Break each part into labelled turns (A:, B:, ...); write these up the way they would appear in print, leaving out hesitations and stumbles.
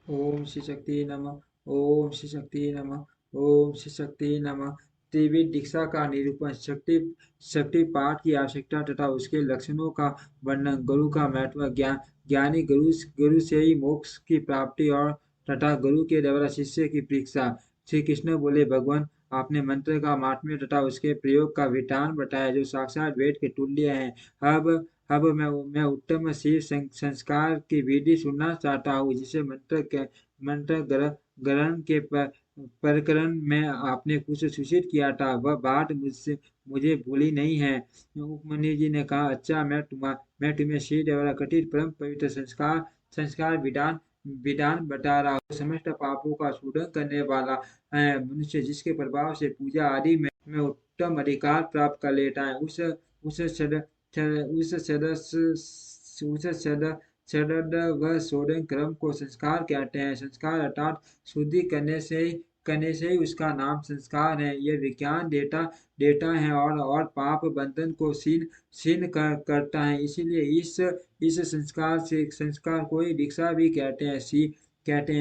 A: ओम श्री शक्ति नमः। ओम श्री शक्ति नमः। ओम श्री शक्ति नमः। त्रिविध दीक्षा का निरूपण, शक्ति शक्ति पाठ की आवश्यकता तथा उसके लक्षणों का वर्णन, गुरु का महत्व, ज्ञानी गुरु से ही मोक्ष की प्राप्ति और तथा गुरु के द्वारा शिष्य की परीक्षा। श्री कृष्ण बोले, भगवान आपने मंत्र का माहात्म्य तथा उसके प्रयोग का विधान बताया जो साक्षात वेद के तुल्य है। अब अब मैं उत्तम शिव संस्कार की विधि सुनना चाहता हूँ, जिसे मंत्र ग्रहण के प्रकरण में आपने कुछ सूचित किया था, वह बात मुझसे मुझे भूली नहीं है। उपमन्यु जी ने कहा, अच्छा, मैं तुम्हें श्री द्वारा कथित परम पवित्र संस्कार संस्कार विधान विधान बता रहा हूँ। समस्त पापों का शोधन करने वाला है मनुष्य, जिसके प्रभाव से पूजा आदि में उत्तम अधिकार प्राप्त कर लेता है, उस सद, उस सदस्य उस सदद व शोधन क्रम को संस्कार कहते हैं। संस्कार अर्थात शुद्धि करने से ही उसका नाम संस्कार है। यह विज्ञान देता है और पाप बंधन को क्षीण करता है। इसीलिए इस संस्कार को ही दीक्षा भी कहते हैं।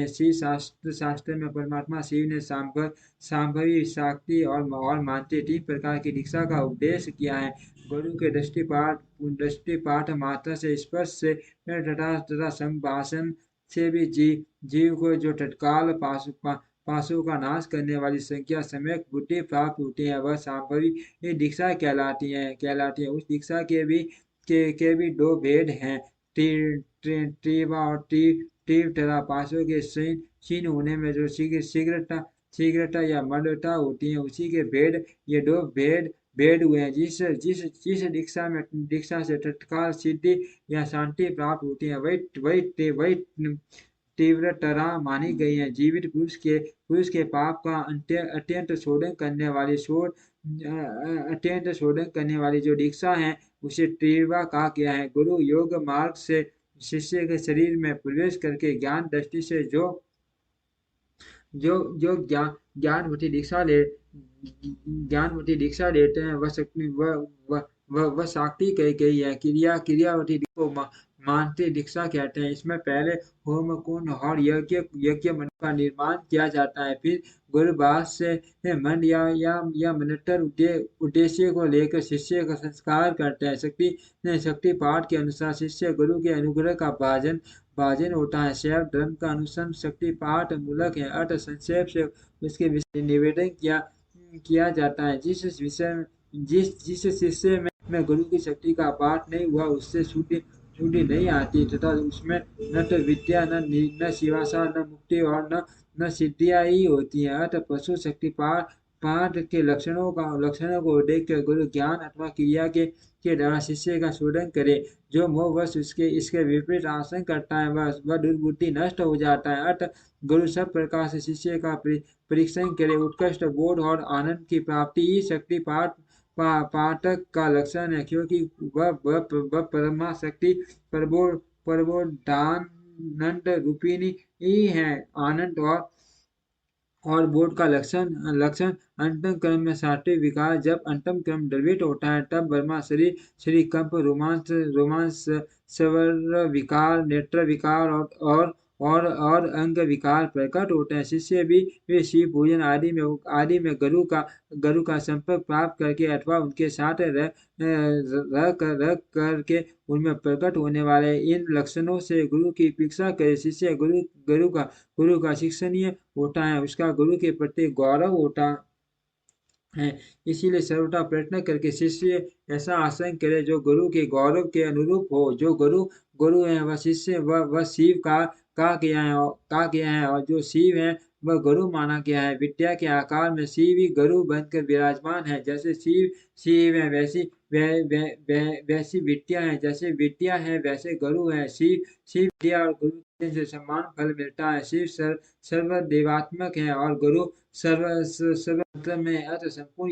A: शिव शास्त्र में परमात्मा शिव ने सांभवी, शाक्ति और मानते तीन प्रकार की दीक्षा का उपदेश किया है। गुरु के दृष्टिपात मात्र से, स्पर्श से तथा संभाषण से भी जीव को जो तत्काल पाशों का नाश करने वाली संख्या सम्यक बुद्धि प्राप्त होती है, वह सांभवी दीक्षा कहलाती है। उस दीक्षा के भी दो भेद हैं, तीव्र और तीव्र तथा पाशों के क्षीण होने में जो शीघ्रता या मन्दता होती है, उसी के भेद ये दो भेद हुए हैं। जिस दीक्षा से तत्काल सिद्धि या शांति प्राप्त होती है, वही तीव्रतरा मानी गई है। जीवित पुरुष के पाप का अत्यंत शोधन करने वाली जो दीक्षा है, उसे तीव्र कहा गया है। गुरु योग मार्ग से शिष्य के शरीर में प्रवेश करके ज्ञान दृष्टि से जो ज्ञानवती दीक्षा लेते हैं, वह शक्ति वह शक्ति कही गई है। क्रियावती को मानते दीक्षा कहते हैं। इसमें पहले होम कुंड और यज्ञ मंडप का निर्माण किया जाता है, फिर गुरुवास से मंड या मनोत्तर उद्देश्य को लेकर शिष्य का संस्कार करते हैं। शक्ति पाठ के अनुसार शिष्य गुरु के अनुग्रह का भाजन होता है। शैव धर्म का अनुसरण शक्ति पाठ मूलक है। अर्थ संक्षेप से उसके विषय निवेदन किया जाता है। जिस शिष्य में गुरु की शक्ति का पाठ नहीं हुआ, उससे शुद्धि नहीं आती तथा उसमें न तो विद्या, न शिवासा, न मुक्ति और न सिद्धियां ही होती है। अतः पशु शक्ति पाठ के लक्षणों को देखकर गुरु ज्ञान अथवा क्रिया के द्वारा शिष्य का शोधन करे। जो मोहवश इसके विपरीत आसन करता है, वह दुर्बुद्धि नष्ट हो जाता है। अतः गुरु सब प्रकार से शिष्य का परीक्षण करे। उत्कृष्ट बोध और आनंद की प्राप्ति ही शक्ति पाठक का लक्षण है, क्योंकि वह परमा शक्ति परबोधानंद रूपिणी ही है। आनंद और बोध का लक्षण अंतम क्रम में सात्विक विकार, जब अंतम क्रम द्रवित होता है, तब ब्रह्मा श्री कंप, रोमांस, स्वर विकार, नेत्र विकार और अंग विकार प्रकट होते हैं। शिष्य भी वे शिव पूजन आदि में गुरु का संपर्क प्राप्त करके अथवा उनके साथ रह करके उनमें प्रकट होने वाले इन लक्षणों से गुरु की अपेक्षा करे। शिष्य गुरु का शिक्षणीय होता है, उसका गुरु के प्रति गौरव होता है। इसीलिए सर्वथा प्रयत्न करके शिष्य ऐसा आसन करे जो गुरु के गौरव के अनुरूप हो। जो गुरु है, वह शिष्य वह शिव का गया है और जो शिव है वह गुरु माना गया है। विद्या के आकार में शिव ही गुरु बनकर विराजमान है। जैसे शिव है, वैसी विद्या है। जैसे विद्या है, वैसे गुरु है। शिव विद्या और गुरु से समान फल मिलता है। शिव सर्वदेवात्मक है और गुरु सर्वतंत्र में अर्थ संपूर्ण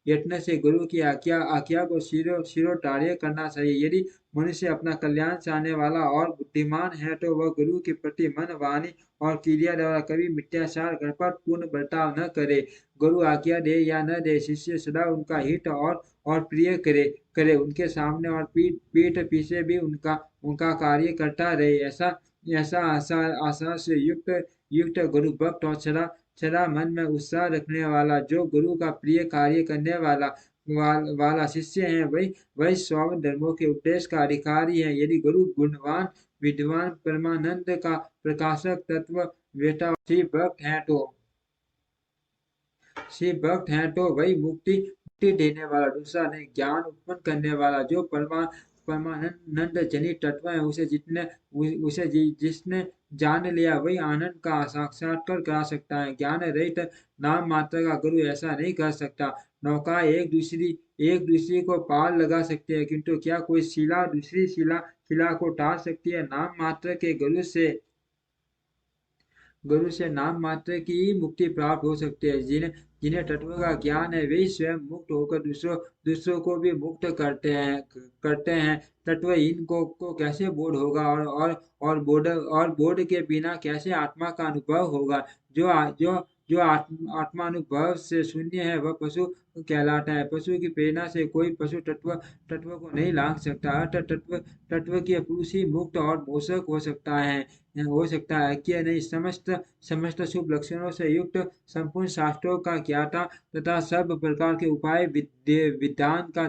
A: यत्न से गुरु की आज्ञा को शिरोधार्य करना चाहिए। यदि मनुष्य अपना कल्याण चाहने वाला और बुद्धिमान है, तो वह गुरु के प्रति मन, वाणी और क्रिया द्वारा कभी मिथ्याचार, गड़पट, पूर्ण बर्ताव न करे। गुरु आज्ञा दे या न दे, शिष्य सदा उनका हित और प्रिय करे उनके सामने और पीठ पीछे भी उनका कार्य करता रहे। ऐसा आशा आशा से युक्त युक्त गुरु भक्त और सदा मन में उत्साह रखने वाला, जो गुरु का प्रिय कार्य करने वाला शिष्य है, वही वही स्वयं धर्मों के उपदेश का अधिकारी है। यदि गुरु गुणवान विद्वान परमानंद का प्रकाशक तत्व बेटा श्री भक्त है तो वही मुक्ति देने वाला, दूसरा नहीं, ज्ञान उत्पन्न करने वाला, जो परमानंद जनित तत्व है, जिसने जान लिया वही आनंद का साक्षात्कार करा सकता है। ज्ञान रहित नाम मात्र का गुरु ऐसा नहीं कर सकता। नौका एक दूसरी को पार लगा सकती है, किंतु क्या कोई शिला दूसरी शिला को टार सकती है? नाम मात्र के गुरु से नाम मात्र की ही मुक्ति प्राप्त हो सकती है। जिन्हें तत्व का ज्ञान है, वे स्वयं मुक्त होकर दूसरों को भी मुक्त करते हैं। तत्वहीन को कैसे बोध होगा, और बोध के बिना कैसे आत्मा का अनुभव होगा? जो आत्मानुभव से शून्य है, वह पशु कहलाता है। पशु की प्रेरणा से कोई पशु तत्व को नहीं लांघ सकता। अतः तत्व के पुरुष ही मुक्त और मोक्षक हो सकता है कि नहीं। समस्त शुभ लक्षणों से युक्त, संपूर्ण शास्त्रों का ज्ञाता तथा सब प्रकार के उपाय विद्वान का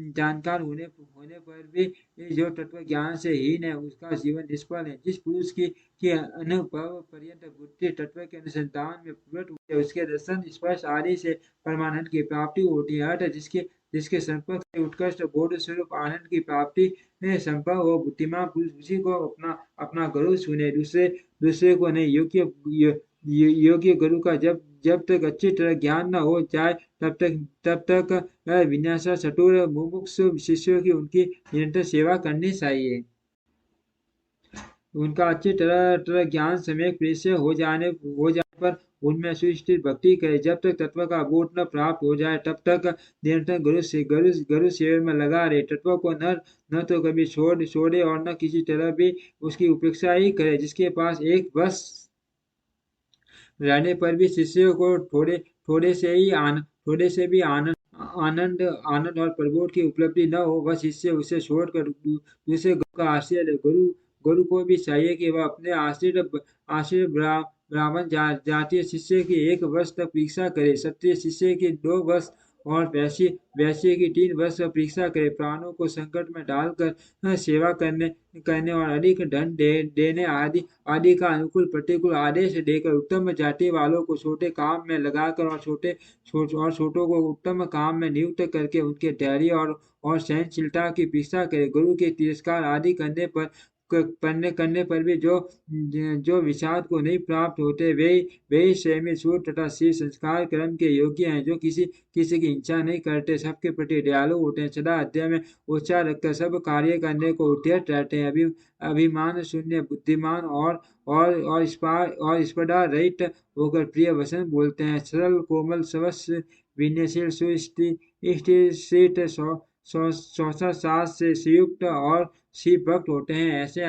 A: जानकार होने पर भी जो तत्व ज्ञान से हीन है, उसका जीवन निष्फल है। जिस पुरुष की अनुभव पर्यंत बुद्धि तत्व के अनुसंधान में प्रवृत्त होती है, उसके दर्शन स्पर्श आदि से परमानंद की प्राप्ति होती है। अतः जिसके संपर्क से उत्कृष्ट बोध स्वरूप आनंद की प्राप्ति संभव हो, बुद्धिमान पुरुष उसी को अपना अपना गुरु चुने, दूसरे को नहीं। योग्य गुरु का जब तक अच्छी तरह ज्ञान न हो जाए, तब तक विन्यासा चतुर मुमुक्षु शिष्यों की उनकी निरंतर सेवा करनी चाहिए। उनका अच्छी तरह ज्ञान सम्यक परिचय हो जाने पर उनमें सुस्थिर भक्ति करे। जब तक तत्व का बोध न प्राप्त हो जाए, तब तक निरंतर गुरु सेवा में लगा रहे। तत्व को न तो कभी छोड़े और न किसी तरह भी उसकी उपेक्षा ही करे। जिसके पास एक बस रहने पर भी शिष्यों को थोड़े से भी आनंद और प्रबोध की उपलब्धि न हो, वह शिष्य उसे छोड़कर दूसरे गुरु का आश्रय ले। गुरु को भी चाहिए कि वह अपने आश्रित ब्राह्मण जातीय शिष्य की 1 वर्ष तक परीक्षा करे, क्षत्रिय शिष्य की 2 वर्ष और वैश्य की 3 वर्ष तक परीक्षा करे। प्राणों को संकट में डालकर सेवा करने और अधिक धन देने आदि का अनुकूल प्रतिकूल आदेश देकर, उत्तम जाति वालों को छोटे काम में लगाकर और छोटों को उत्तम काम में नियुक्त करके उनके धैर्य और सहनशीलता की परीक्षा करे। गुरु के तिरस्कार आदि करने पर भी जो विषाद को नहीं प्राप्त होते, वे स्वयं सूर्य तथा शिव संस्कार कर्म के योग्य हैं। जो किसी की इच्छा नहीं करते, सबके प्रति दयालु होते हैं, सदा हृदय में उत्साह रखकर सब कार्य करने को उद्यत रहते हैं, अभिमान शून्य, बुद्धिमान और स्पर्धा रहित होकर प्रिय वचन बोलते हैं, सरल कोमल स्वस्य विनयशील सुस्थित शौचा सास से संयुक्त और शिव भक्त होते हैं। ऐसे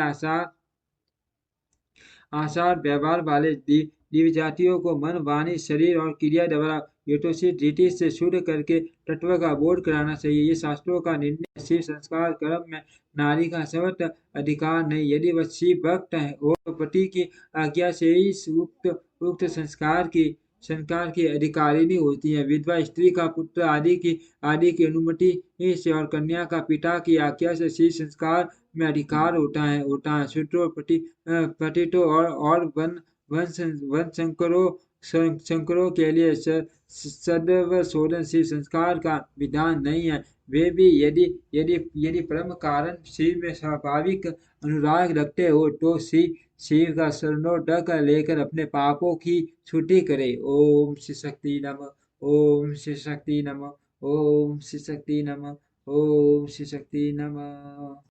A: आचार व्यवहार वाले दिव्य जातियों को मन वाणी शरीर और क्रिया द्वारा यथोचित रीति से शुद्ध करके तत्व का बोध कराना चाहिए। ये शास्त्रों का निर्णय। शिव संस्कार कर्म में नारी का सर्वत्र अधिकार नहीं। यदि वह शिव भक्त है हो, तो पति की आज्ञा से ही उक्त संस्कार की अधिकारिणी होती है। विधवा स्त्री का पुत्र आदि की अनुमति से और कन्या का पिता की आज्ञा से शिव संस्कार में अधिकार होता है। शूद्रों पतितों और वन शंकरों के लिए सदैव शोधनशील संस्कार का विधान नहीं है। वे भी यदि परम कारण शिव में स्वाभाविक अनुराग रखते हो, तो शिव का शरणोदक लेकर अपने पापों की छुट्टी करे। ओम श्री शक्ति नमः। ओम श्री शक्ति नमः। ओम श्री शक्ति नमः। ओम श्री शक्ति नमः।